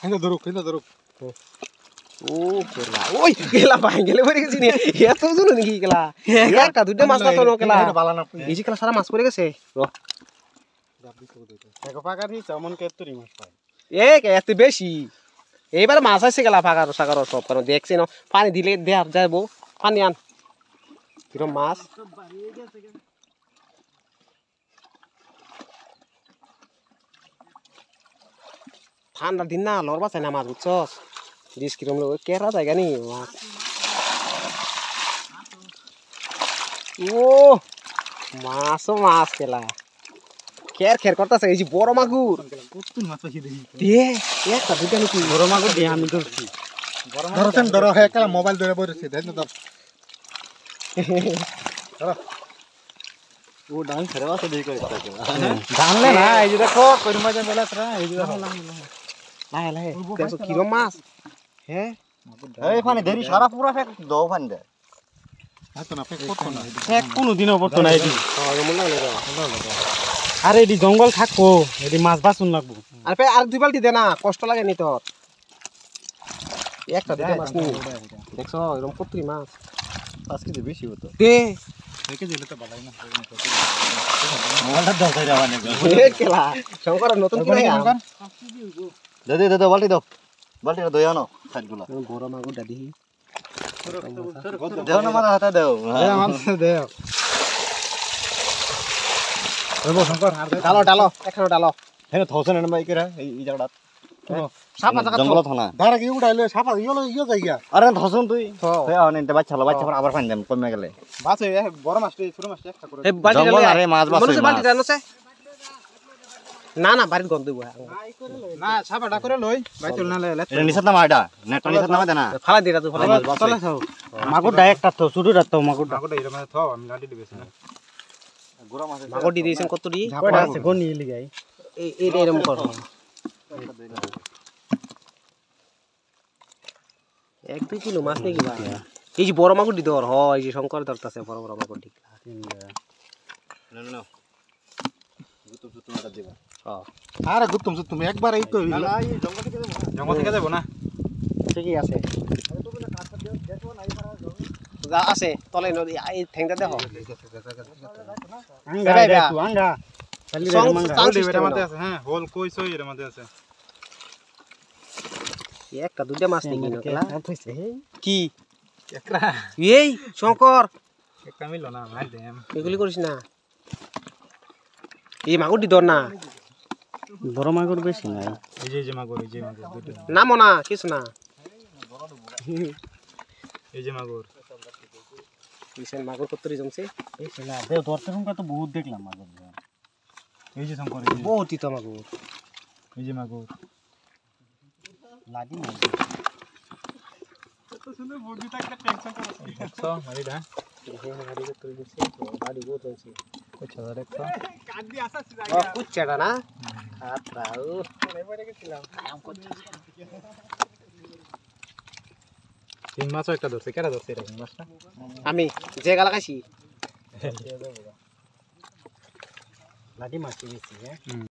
কিন্তু ধরুক ও কেলা ওই কেলা ভাই গেলে পড়ে গেছি নি এত জোর নাকি কেলা একটা দুটো মাছ না তো কেলা এই যে কেলা সারা মাছ পড়ে গেছে এক পাকারি চমন কেতুরি মাছ পায় এ এত বেশি এইবার মাছ আছে কেলা ফাগার সাগার সব কারণ দেখছি না পানি দিলে দেয়ার যাবো পানি আন কিরম মাছ ঠান্ডার দিন না লড়বা চাই না মাছ বুঝছস ডিস কিরম লোক কেরা জায়গা নি মাছ ও মাছও মাছ কেলা খের খের করতেছে এই যে বড় মাগুর কত মাছ পাইছি দেখি দে একটা দুটা নাকি বড় মাগুর দিয়ে আমি ধরছি ধরছেন ধরো হে কেলা মোবাইল ধরে বসেছি দেন তো ও ডান ছেড়ে মাছ দেখি করে জানলে না এই যে দেখো কই মাছ বলে তোরা এই যে দেখো লাই লাই দেখো কিরম মাছ হ্যাঁ এই পানি দেরি সারা পুরা ফেক দাও পানি দে এত না ফেক করতো না ফেক কোনো দিনও করতো না এদি আরে এডি জঙ্গল থাকবো এডি মাছ বাসুন লাগবো আরে আর দুই বালতি দে না কষ্ট লাগে নি তোর একটা দুটো মাছ নি দেখছো এরকম কতরি মাছ 5 কেজি বেশি হতো দে 1 কেজি হলে তো ভালোই না মোবাইলটা দাও তাই রাবানে এ কেলা শঙ্কর নতুন করে দে দে বালতি দাও বালতিটা দই আনো সাইডগুলো বড় মাগুর দাদি দেও না মারা হাতে দেও দে আমার দেও ওই শঙ্কর আর ডালো ডালো এখানে ডালো হেন থৌসন এনে বাইকেরা এই জায়গাটা সাপা জায়গা জঙ্গল থানা ধারা কি উড়াইলে সাপা ইয়ো জায়গা আরে থৌসন তুই হ্যাঁ অনেক বাচ্চা আবার পানি দেন কমে গেলে বাস এই বড় মাছটা ছোট মাছটা একটা করে জঙ্গল আরে মাছ বাস বালতি ডানোছে না না বাড়ির গন্ধ হইব না সাপাটা করে লই ভাই চল না লে এটা নিছাত না মাইডা নেটটা নিছাত না দেনা ফালা দিরা তুই ফালা চলে যাও মাগুর ডাইরেক্ট তো শুরু রাখতো মাগুর মাগুরটা এর মধ্যে থাও আমি লাঠি দিবেছি না গোরা মাছ মাগুর দি দিয়েছেন কতটি কয়টা আছে কোন নিয়ে লিগাই এই এরকম কর 1-2 কিলো মাছ নাকি ভাই এই যে বড় মাগুর দি ধর হয় এই যে শঙ্কর ধরতাছে বড় বড় মাগুর দি না গুতুম সুতুমটা দিবা আরে গুতুম সুতুম একবার এই তো না এই জঙ্গল থেকে যাব না ঠিকই আছে যা আছে তলে নদী এই ঠেংটা দেখো আঙ্গা তুই আঙ্গা খালি এর মধ্যে আছে হ্যাঁ হোল কই সই এর মধ্যে আছে একটা দুইটা মাছ নাকি নকলা কি একরা এই শঙ্কর একটা মিললো না মার দেম এগুলি করিস না এই মাগুর দি ধর না বড় মাগুর বেশি নাই এই যে মাগুর দুটো নামো না কিছু না এই যে মাগুর বিশাল মাগুর কতরি জমছে এই ছেলে দেও ধরতে রুমটা তো বহুত দেখলাম মাগুর এই যে শঙ্কর বহুতই তো মাগুর এই যে মাগুর লাগি না তো সুন্দর বুদ্ধিটা একটা টেনশন করছিস তো মারিডা দেখে গাড়ি কতরি জমছে গাড়ি বহুত জমছে কইছা দেখছো কাটি আসাছি ও কুচ্চাটা না আত্রাও পরে গেছিলাম তিন মাছ একটা ধরছে কেডা ধরছে এরকম মাছটা আমি যে গালা খাইছি লাঠি মারতে গেছি হ্যাঁ